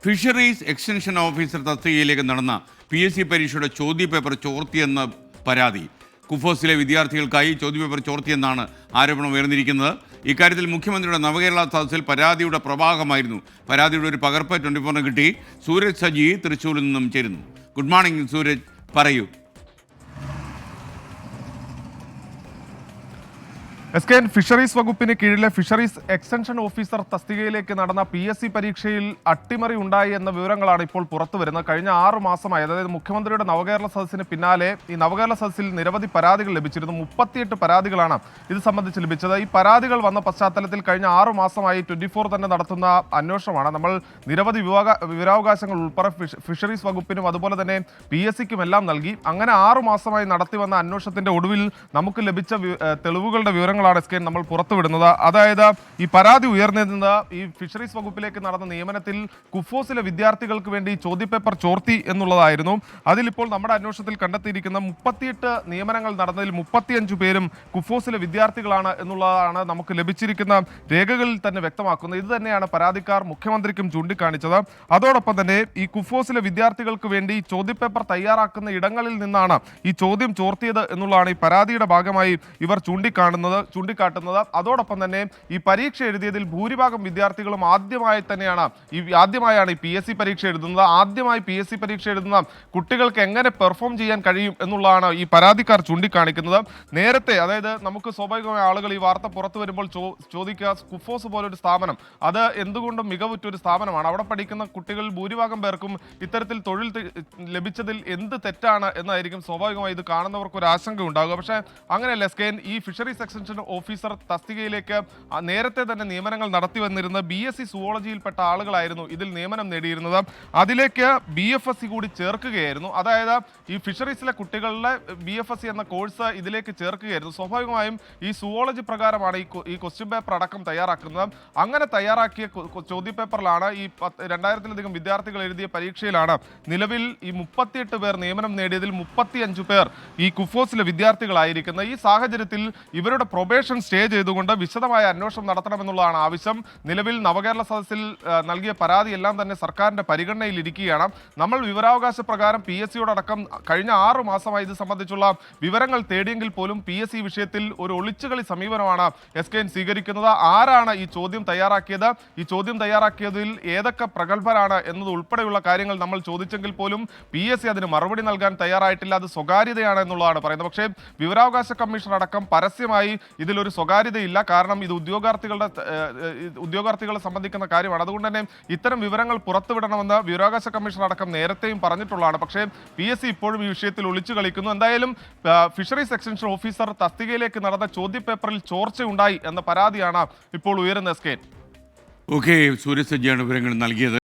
Fisheries extension officer തസ്തികയിലേക്ക് നടന്ന PSC പരീക്ഷയുടെ ചോദ്യപേപ്പർ ചോർത്തിയെന്ന പരാതി. കുഫോസിലെ വിദ്യാർത്ഥികൾക്കായി ചോദ്യപേപ്പർ ചോർത്തിയെന്നാണ് ആരോപണം ഉയർന്നിരിക്കുന്നത്. ഇക്കാര്യത്തിൽ മുഖ്യമന്ത്രിയുടെ നവകേരള സദസ്സിൽ പരാതിയുടെ പ്രവാഹമായിരുന്നു. പരാതിയുടെ ഒരു പകർപ്പ് 24 കിട്ടി. സൂരജ് സജി തൃശ്ശൂരിൽ നിന്നും ചേരുന്നു. ഗുഡ് മോർണിംഗ് സൂരജ്, പറയൂ. SKN ഫിഷറീസ് വകുപ്പിന് കീഴിലെ ഫിഷറീസ് എക്സ്റ്റൻഷൻ ഓഫീസർ തസ്തികയിലേക്ക് നടന്ന PSC പരീക്ഷയിൽ അട്ടിമറി ഉണ്ടായി എന്ന വിവരങ്ങളാണ് ഇപ്പോൾ പുറത്തു വരുന്നത്. കഴിഞ്ഞ 6 മാസമായി, അതായത് മുഖ്യമന്ത്രിയുടെ നവകേരള സദസ്സിന് പിന്നാലെ ഈ നവകേരള സദസ്സിൽ നിരവധി പരാതികൾ ലഭിച്ചിരുന്നു. 38 പരാതികളാണ് ഇത് സംബന്ധിച്ച് ലഭിച്ചത്. ഈ പരാതികൾ വന്ന പശ്ചാത്തലത്തിൽ കഴിഞ്ഞ 6 മാസമായി 24 തന്നെ നടത്തുന്ന അന്വേഷണമാണ്. നമ്മൾ നിരവധി വിവരാവകാശങ്ങൾ ഉൾപ്പെടെ ഫിഷറീസ് വകുപ്പിനും അതുപോലെ തന്നെ PSCക്കും എല്ലാം നൽകി. അങ്ങനെ 6 മാസമായി നടത്തിവന്ന അന്വേഷണത്തിന്റെ ഒടുവിൽ നമുക്ക് ലഭിച്ച തെളിവുകളുടെ വിവരങ്ങളാണ് SKN നമ്മൾ പുറത്തുവിടുന്നത്. അതായത് ഈ പരാതി ഉയർന്നിരുന്നത് ഈ ഫിഷറീസ് വകുപ്പിലേക്ക് നടന്ന നിയമനത്തിൽ കുഫോസിലെ വിദ്യാർത്ഥികൾക്ക് വേണ്ടി ചോദ്യപേപ്പർ ചോർത്തി എന്നുള്ളതായിരുന്നു. അതിലിപ്പോൾ നമ്മുടെ അന്വേഷണത്തിൽ കണ്ടെത്തിയിരിക്കുന്ന 38 നിയമനങ്ങൾ നടന്നതിൽ 35 പേരും കുഫോസിലെ വിദ്യാർത്ഥികളാണ് എന്നുള്ളതാണ് നമുക്ക് ലഭിച്ചിരിക്കുന്ന രേഖകളിൽ തന്നെ വ്യക്തമാക്കുന്നത്. ഇത് തന്നെയാണ് പരാതിക്കാർ മുഖ്യമന്ത്രിക്കും ചൂണ്ടിക്കാണിച്ചത്. അതോടൊപ്പം തന്നെ ഈ കുഫോസിലെ വിദ്യാർത്ഥികൾക്ക് വേണ്ടി ചോദ്യപേപ്പർ തയ്യാറാക്കുന്ന ഇടങ്ങളിൽ നിന്നാണ് ഈ ചോദ്യം ചോർത്തിയത് എന്നുള്ളതാണ് ഈ പരാതിയുടെ ഭാഗമായി ഇവർ ചൂണ്ടിക്കാട്ടുന്നത്. അതോടൊപ്പം തന്നെ ഈ പരീക്ഷ എഴുതിയതിൽ ഭൂരിഭാഗം വിദ്യാർത്ഥികളും ആദ്യമായാണ് ഈ PSC പരീക്ഷ എഴുതുന്നത്. ആദ്യമായി PSC പരീക്ഷ എഴുതുന്ന കുട്ടികൾക്ക് എങ്ങനെ പെർഫോം ചെയ്യാൻ കഴിയും എന്നുള്ളതാണ് ഈ പരാതിക്കാർ ചൂണ്ടിക്കാണിക്കുന്നത്. നേരത്തെ, അതായത് നമുക്ക് സ്വാഭാവികമായ ആളുകൾ ഈ വാർത്ത പുറത്തു വരുമ്പോൾ ചോദിക്കുക, കുഫോസ് പോലൊരു സ്ഥാപനം അത് എന്തുകൊണ്ടും മികവുറ്റൊരു സ്ഥാപനമാണ്, അവിടെ പഠിക്കുന്ന കുട്ടികൾ ഭൂരിഭാഗം പേർക്കും ഇത്തരത്തിൽ തൊഴിൽ ലഭിച്ചതിൽ എന്ത് തെറ്റാണ് എന്നായിരിക്കും സ്വാഭാവികമായി ഇത് കാണുന്നവർക്ക് ഒരു ആശങ്ക ഉണ്ടാകുക. പക്ഷേ അങ്ങനെയല്ല. SKN ഈ ഫിഷറീസ് എക്സ്റ്റൻഷൻ ഓഫീസർ തസ്തികയിലേക്ക് നേരത്തെ തന്നെ നിയമനങ്ങൾ നടത്തി വന്നിരുന്ന BSc സുവോളജിയിൽപ്പെട്ട ആളുകളായിരുന്നു ഇതിൽ നിയമനം നേടിയിരുന്നത്. അതിലേക്ക് BFSC കൂടി ചേർക്കുകയായിരുന്നു. അതായത് ഈ ഫിഷറീസിലെ കുട്ടികളുടെ BFSC എന്ന കോഴ്സ് ഇതിലേക്ക് ചേർക്കുകയായിരുന്നു. സ്വാഭാവികമായും ഈ സുവോളജി പ്രകാരമാണ് ഈ ക്വസ്റ്റ്യൻ പേപ്പർ അടക്കം തയ്യാറാക്കുന്നത്. അങ്ങനെ തയ്യാറാക്കിയ ചോദ്യപേപ്പറിലാണ് ഈ 2000-ലധികം വിദ്യാർത്ഥികൾ എഴുതിയ പരീക്ഷയിലാണ് നിലവിൽ ഈ 38 പേർ നിയമനം നേടിയതിൽ 35 പേർ ഈ കുഫോസിലെ വിദ്യാർത്ഥികളായിരിക്കുന്നത്. ഈ സാഹചര്യത്തിൽ ഇവരുടെ പ്രൊബേഷൻ സ്റ്റേ ചെയ്തുകൊണ്ട് വിശദമായ അന്വേഷണം നടത്തണമെന്നുള്ളതാണ് ആവശ്യം. നിലവിൽ നവകേരള സദസ്സിൽ നൽകിയ പരാതി എല്ലാം തന്നെ സർക്കാരിന്റെ പരിഗണനയിൽ ഇരിക്കുകയാണ്. നമ്മൾ വിവരാവകാശ പ്രകാരം PSCയോടക്കം കഴിഞ്ഞ 6 മാസമായി ഇത് സംബന്ധിച്ചുള്ള വിവരങ്ങൾ തേടിയെങ്കിൽ പോലും PSC വിഷയത്തിൽ ഒരു ഒളിച്ചുകളി സമീപനമാണ് SKN സ്വീകരിക്കുന്നത്. ആരാണ് ഈ ചോദ്യം തയ്യാറാക്കിയത്, ഈ ചോദ്യം തയ്യാറാക്കിയതിൽ ഏതൊക്കെ പ്രഗത്ഭരാണ് എന്നത് ഉൾപ്പെടെയുള്ള കാര്യങ്ങൾ നമ്മൾ ചോദിച്ചെങ്കിൽ പോലും PSC അതിന് മറുപടി നൽകാൻ തയ്യാറായിട്ടില്ല. അത് സ്വകാര്യതയാണ് എന്നുള്ളതാണ് പറയുന്നത്. പക്ഷേ വിവരാവകാശ കമ്മീഷൻ അടക്കം പരസ്യമായി ഇതിലൊരു സ്വകാര്യതയില്ല. കാരണം ഇത് ഉദ്യോഗാർത്ഥികളെ സംബന്ധിക്കുന്ന കാര്യമാണ്. അതുകൊണ്ട് തന്നെ ഇത്തരം വിവരങ്ങൾ പുറത്തുവിടണമെന്ന് വിവരാവകാശ കമ്മീഷൻ അടക്കം നേരത്തെയും പറഞ്ഞിട്ടുള്ളതാണ്. പക്ഷേ PSC ഇപ്പോഴും ഈ വിഷയത്തിൽ ഒളിച്ചു കളിക്കുന്നു. എന്തായാലും ഫിഷറീസ് എക്സ്റ്റൻഷൻ ഓഫീസർ തസ്തികയിലേക്ക് നടന്ന ചോദ്യപേപ്പറിൽ ചോർച്ചയുണ്ടായി എന്ന പരാതിയാണ് ഇപ്പോൾ ഉയരുന്ന SKN. ഓക്കെ, സൂരജ് സജിയാണ് വിവരങ്ങൾ നൽകിയത്.